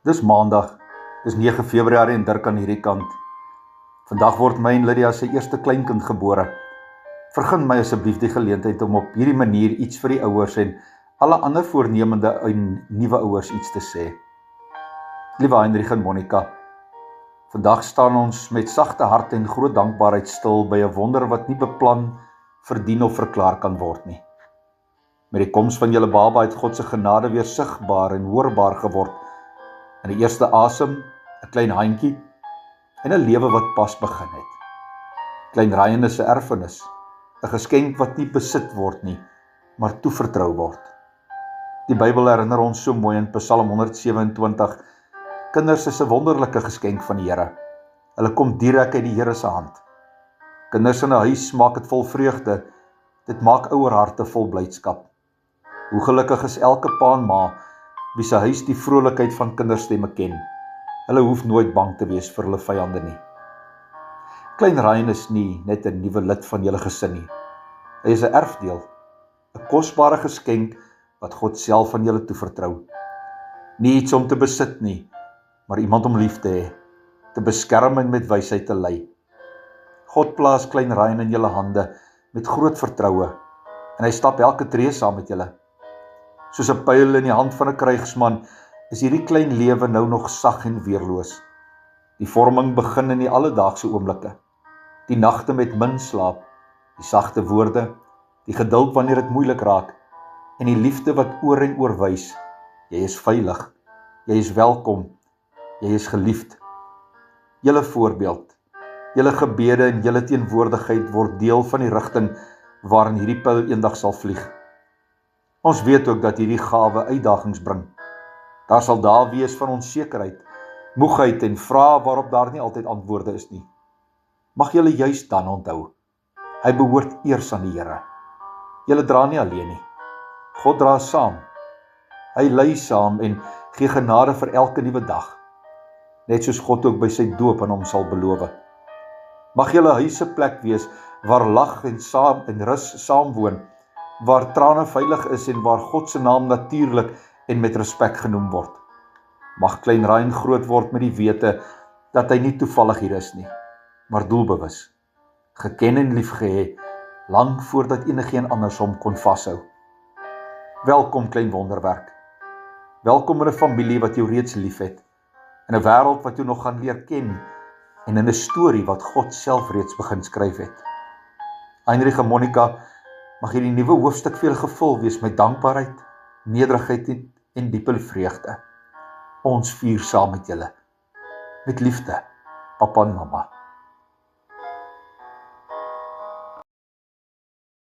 Dis Maandag, dis 9 Februarie en Dirk aan hierdie kant. Vandag word my en Lydia se eerste kleinkind gebore. Vergun my asseblief die geleentheid om op hierdie manier iets vir die ouers en alle ander voornemende en nuwe ouers iets te sê. Liewe Heinrich en Monica, vandag staan ons met sagte hart en groot dankbaarheid stil by 'n wonder wat nie beplan, verdien of verklaar kan word nie. Met die koms van julle baba het God se genade weer sigbaar en hoorbaar geword. In die eerste asem, 'n klein handjie en 'n lewe wat pas begin het. Klein Ryan is 'n erfenis, 'n geskenk wat nie besit word nie, maar toevertrou word. Die Bybel herinner ons so mooi in Psalm 127, kinders is 'n wonderlike geskenk van die Here. Hulle kom direk uit die Here se hand. Kinders in 'n huis maak dit vol vreugde, dit maak ouer harte vol blydskap. Hoe gelukkig is elke pa en ma wie se huis die vrolikheid van kinderstemme ken. Hulle hoef nooit bang te wees vir hulle vyande nie. Klein Ryan is nie net 'n nuwe lid van julle gesin nie. Hy is 'n erfdeel, 'n kosbare geskenk wat God self aan julle toevertrou. Nie iets om te besit nie, maar iemand om lief te hê, te beskerm en met wysheid te lei. God plaas Klein Ryan in julle hande met groot vertroue en hy stap elke tree saam met julle. Soos 'n pyl in die hand van 'n krygsman is hierdie klein lewe nou nog sag en weerloos. Die vorming begin in die alledaagse oomblikke. Die nagte met min slaap, die sagte woorde, die geduld wanneer dit moeilik raak en die liefde wat oor en oor wys. Jy is veilig, jy is welkom, jy is geliefd. Julle voorbeeld, julle gebede en julle teenwoordigheid word deel van die rigting waarin hierdie pyl eendag sal vlieg. Ons weet ook dat hierdie gawe uitdagings bring. Daar sal dae wees van onsekerheid, moegheid en vrae waarop daar nie altyd antwoorde is nie. Mag julle juis dan onthou, hy behoort eers aan die Here. Julle dra nie alleen nie. God dra saam. Hy lei saam en gee genade vir elke nuwe dag. Net soos God ook by sy doop aan hom sal beloof. Mag julle huis 'n plek wees waar lag en rus saam woon, waar trane veilig is en waar God se naam natuurlik en met respek genoem word. Mag Klein Ryan groot word met die wete dat hy nie toevallig hier is nie, maar doelbewus, geken en liefgehê, lang voordat enigeen anders hom kon vashou. Welkom klein wonderwerk. Welkom in 'n familie wat jou reeds liefhet, in 'n wêreld wat jou nog gaan leer ken en in 'n storie wat God self reeds begin skryf het. Heinrich en Monica, mag hierdie nuwe hoofstuk vir julle gevul wees met dankbaarheid, nederigheid en diepe vreugde. Ons vier saam met julle. Met liefde, Papa en Mama.